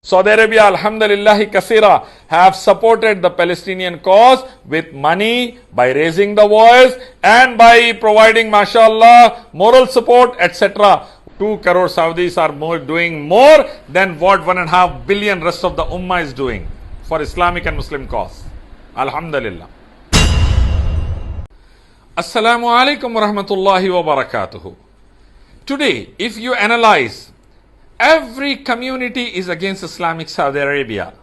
Saudi Arabia Alhamdulillah Kasira have supported the Palestinian cause with money, by raising the voice and by providing mashallah moral support etc. 2 crore Saudis are doing more than what 1.5 billion rest of the Ummah is doing for Islamic and Muslim cause. Alhamdulillah. Assalamu alaikum wa rahmatullahi wa barakatuhu. Today, if you analyze, every community is against Islamic Saudi Arabia.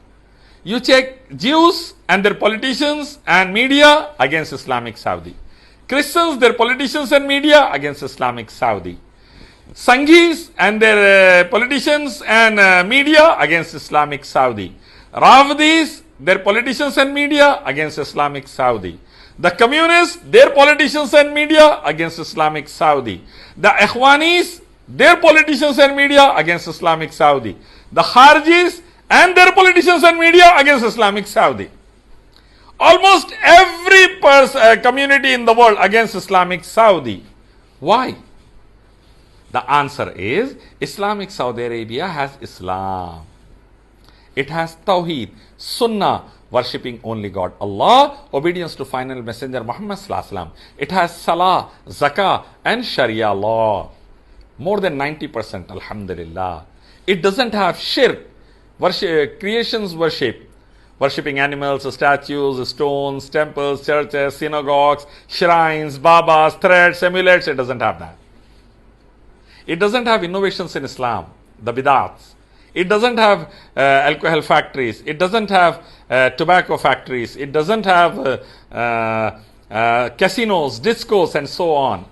You check Jews and their politicians and media against Islamic Saudi. Christians, their politicians and media against Islamic Saudi. Sanghis and their politicians and media against Islamic Saudi. Rafdis, their politicians and media against Islamic Saudi. The communists, their politicians and media against Islamic Saudi. The Ikhwanis, their politicians and media against Islamic Saudi. The Kharjis and their politicians and media against Islamic Saudi. Almost every community in the world against Islamic Saudi. Why? The answer is Islamic Saudi Arabia has Islam. It has Tawheed, Sunnah, worshipping only God Allah, obedience to final messenger Muhammad Sallallahu Alaihi Wasallam. It has Salah, Zakah and Sharia law. More than 90%, Alhamdulillah. It doesn't have shirk, creations worship, worshipping animals, statues, stones, temples, churches, synagogues, shrines, babas, threads, amulets. It doesn't have that. It doesn't have innovations in Islam, the bid'ats. It doesn't have alcohol factories. It doesn't have tobacco factories. It doesn't have casinos, discos and so on.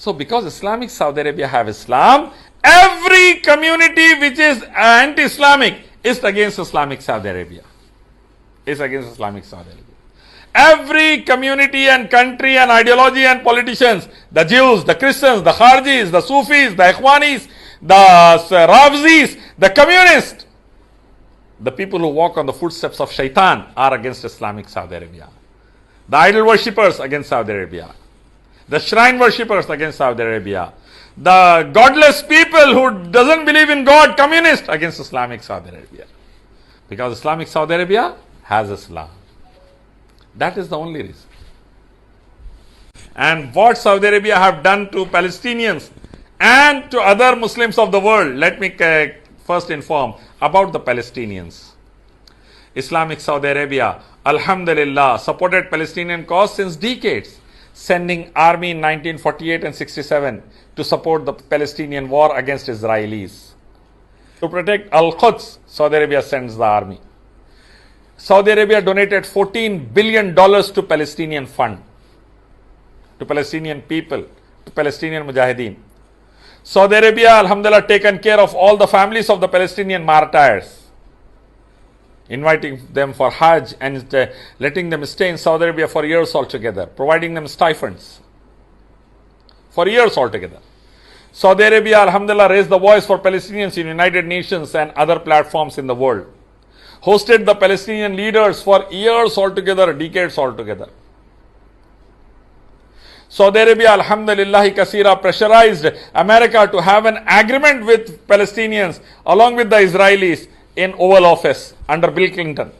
So because Islamic Saudi Arabia have Islam, every community which is anti-Islamic is against Islamic Saudi Arabia. Is against Islamic Saudi Arabia. Every community and country and ideology and politicians, the Jews, the Christians, the Kharjis, the Sufis, the Ikhwanis, the Rafzis, the communists, the people who walk on the footsteps of Shaitan are against Islamic Saudi Arabia. The idol worshippers against Saudi Arabia. The shrine worshippers against Saudi Arabia. The godless people who doesn't believe in God, communist against Islamic Saudi Arabia. Because Islamic Saudi Arabia has Islam. That is the only reason. And what Saudi Arabia have done to Palestinians and to other Muslims of the world, let me first inform about the Palestinians. Islamic Saudi Arabia, Alhamdulillah, supported Palestinian cause since decades, sending army in 1948 and 67 to support the Palestinian war against Israelis. To protect Al-Quds, Saudi Arabia sends the army. Saudi Arabia donated $14 billion to Palestinian fund, to Palestinian people, to Palestinian Mujahideen. Saudi Arabia, Alhamdulillah, taken care of all the families of the Palestinian martyrs, inviting them for Hajj and letting them stay in Saudi Arabia for years altogether, providing them stipends for years altogether. Saudi Arabia, Alhamdulillah, raised the voice for Palestinians in United Nations and other platforms in the world. Hosted the Palestinian leaders for years altogether, decades altogether. Saudi Arabia, Alhamdulillah Kasira, pressurized America to have an agreement with Palestinians along with the Israelis in Oval Office under Bill Clinton.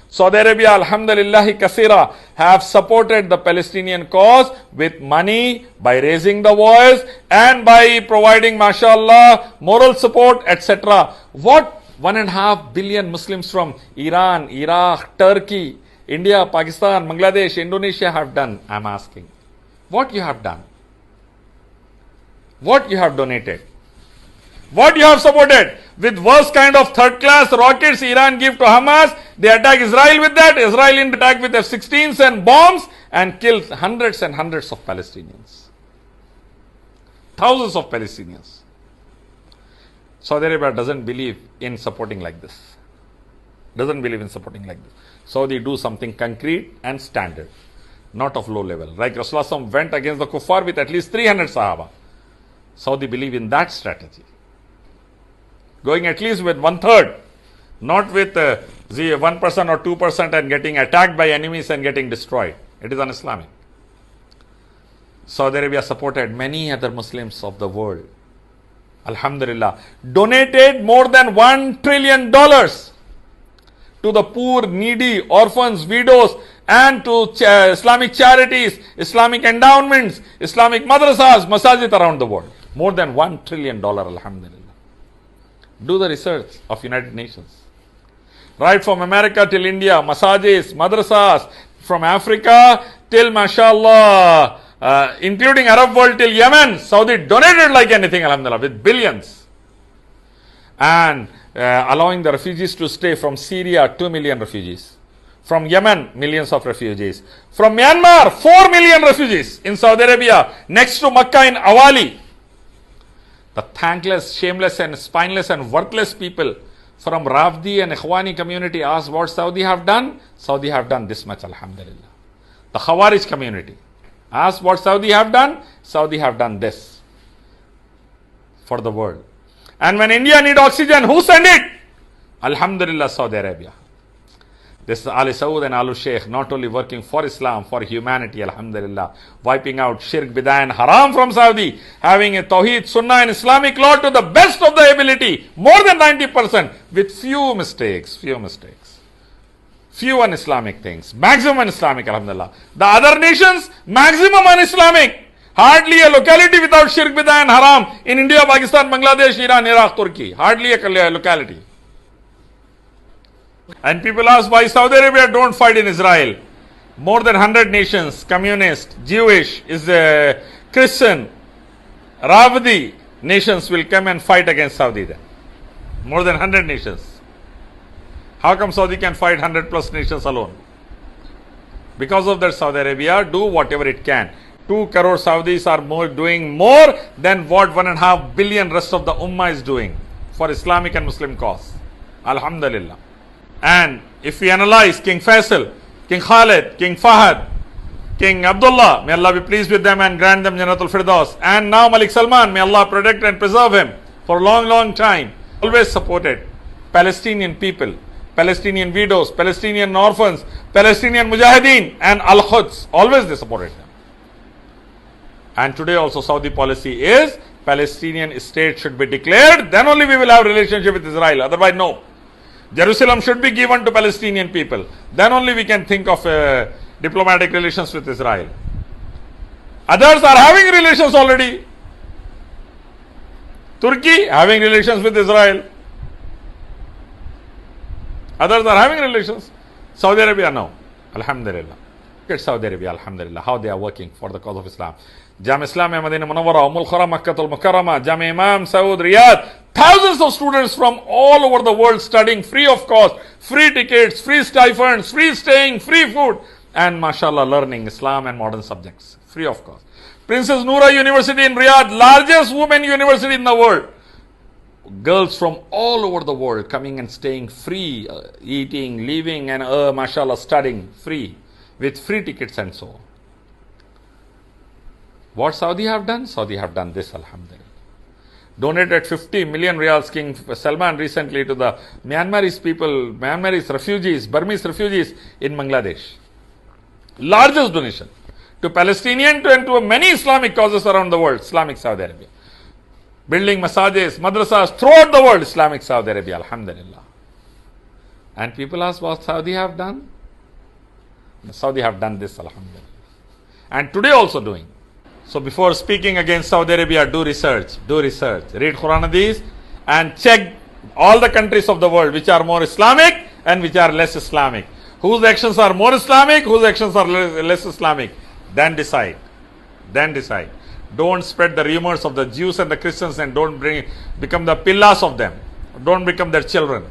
Saudi Arabia, Alhamdulillah Kasira, have supported the Palestinian cause with money, by raising the voice and by providing mashallah moral support etc. What 1.5 billion Muslims from Iran, Iraq, Turkey, India, Pakistan, Bangladesh, Indonesia have done? I am asking. What you have done? What you have donated? What you have supported? With worst kind of third class rockets Iran give to Hamas, they attack Israel with that. Israel attack with F-16s and bombs and kill hundreds and hundreds of Palestinians. Thousands of Palestinians. Saudi Arabia doesn't believe in supporting like this. Doesn't believe in supporting like this. Saudi do something concrete and standard, not of low level. Like Rasulullah went against the kuffar with at least 300 Sahaba. Saudi believe in that strategy. Going at least with 1/3, not with 1% or 2% and getting attacked by enemies and getting destroyed. It is un-Islamic. Saudi Arabia supported many other Muslims of the world. Alhamdulillah, donated more than $1 trillion to the poor, needy, orphans, widows, and to Islamic charities, Islamic endowments, Islamic madrasas, masajid around the world. More than $1 trillion, alhamdulillah. Do the research of United Nations. Right from America till India, masajid, madrasas, from Africa till mashallah, including Arab world till Yemen, Saudi donated like anything, alhamdulillah, with billions. And allowing the refugees to stay from Syria, 2 million refugees. From Yemen, millions of refugees. From Myanmar, 4 million refugees in Saudi Arabia, next to Makkah in Awali. The thankless, shameless and spineless and worthless people from Rafdi and Ikhwani community asked what Saudi have done. Saudi have done this much, alhamdulillah. The Khawarij community asked what Saudi have done. Saudi have done this for the world. And when India need oxygen, who send it? Alhamdulillah, Saudi Arabia. This is Ali Saud and Alu Sheikh not only working for Islam, for humanity, alhamdulillah, wiping out shirk, bidah and haram from Saudi, having a Tawheed, Sunnah and Islamic law to the best of the ability, more than 90%, with few mistakes, few un-Islamic things, maximum un-Islamic, alhamdulillah. The other nations, maximum un-Islamic. Hardly a locality without shirk, bidah and haram in India, Pakistan, Bangladesh, Iran, Iraq, Turkey. Hardly a locality. And people ask why Saudi Arabia don't fight in Israel. More than 100 nations, communist, Jewish, Christian, Rafdi nations will come and fight against Saudi then. More than 100 nations. How come Saudi can fight 100 plus nations alone? Because of that, Saudi Arabia do whatever it can. 2 crore Saudis are doing more than what 1.5 billion rest of the Ummah is doing for Islamic and Muslim cause. Alhamdulillah. And if we analyze King Faisal, King Khalid, King Fahad, King Abdullah, may Allah be pleased with them and grant them Jannatul Firdaus, and now Malik Salman, may Allah protect and preserve him for a long time, always supported Palestinian people, Palestinian widows, Palestinian orphans, Palestinian mujahideen and Al-Quds, always they supported them. And today also Saudi policy is Palestinian state should be declared, then only we will have relationship with Israel, otherwise no. Jerusalem should be given to Palestinian people. Then only we can think of diplomatic relations with Israel. Others are having relations already. Turkey having relations with Israel. Others are having relations. Saudi Arabia, no. Alhamdulillah. Look at Saudi Arabia, alhamdulillah, how they are working for the cause of Islam. Jam Islamia Madinah Munawwara, Ummul Khura, Makkatul Mukarramah, Jam Imam, Saud, Riyadh. Thousands of students from all over the world studying free of cost, free tickets, free stipends, free staying, free food, and mashallah learning Islam and modern subjects, free of cost. Princess Noora University in Riyadh, largest women university in the world. Girls from all over the world coming and staying free, eating, living and mashallah studying free, with free tickets and so on. What Saudi have done? Saudi have done this, alhamdulillah. Donated 50 million riyals, King Salman recently, to the Myanmarese people, Myanmarese refugees, Burmese refugees in Bangladesh. Largest donation to Palestinian and to many Islamic causes around the world, Islamic Saudi Arabia. Building masajid, madrasas throughout the world, Islamic Saudi Arabia, alhamdulillah. And people ask what Saudi have done? Saudi have done this, alhamdulillah. And today also doing. So before speaking against Saudi Arabia, do research, read Quran Hadith and check all the countries of the world which are more Islamic and which are less Islamic. Whose actions are more Islamic, whose actions are less Islamic. Then decide. Don't spread the rumors of the Jews and the Christians and don't become the pillars of them. Don't become their children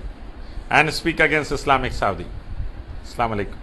and speak against Islamic Saudi. Assalamu alaikum.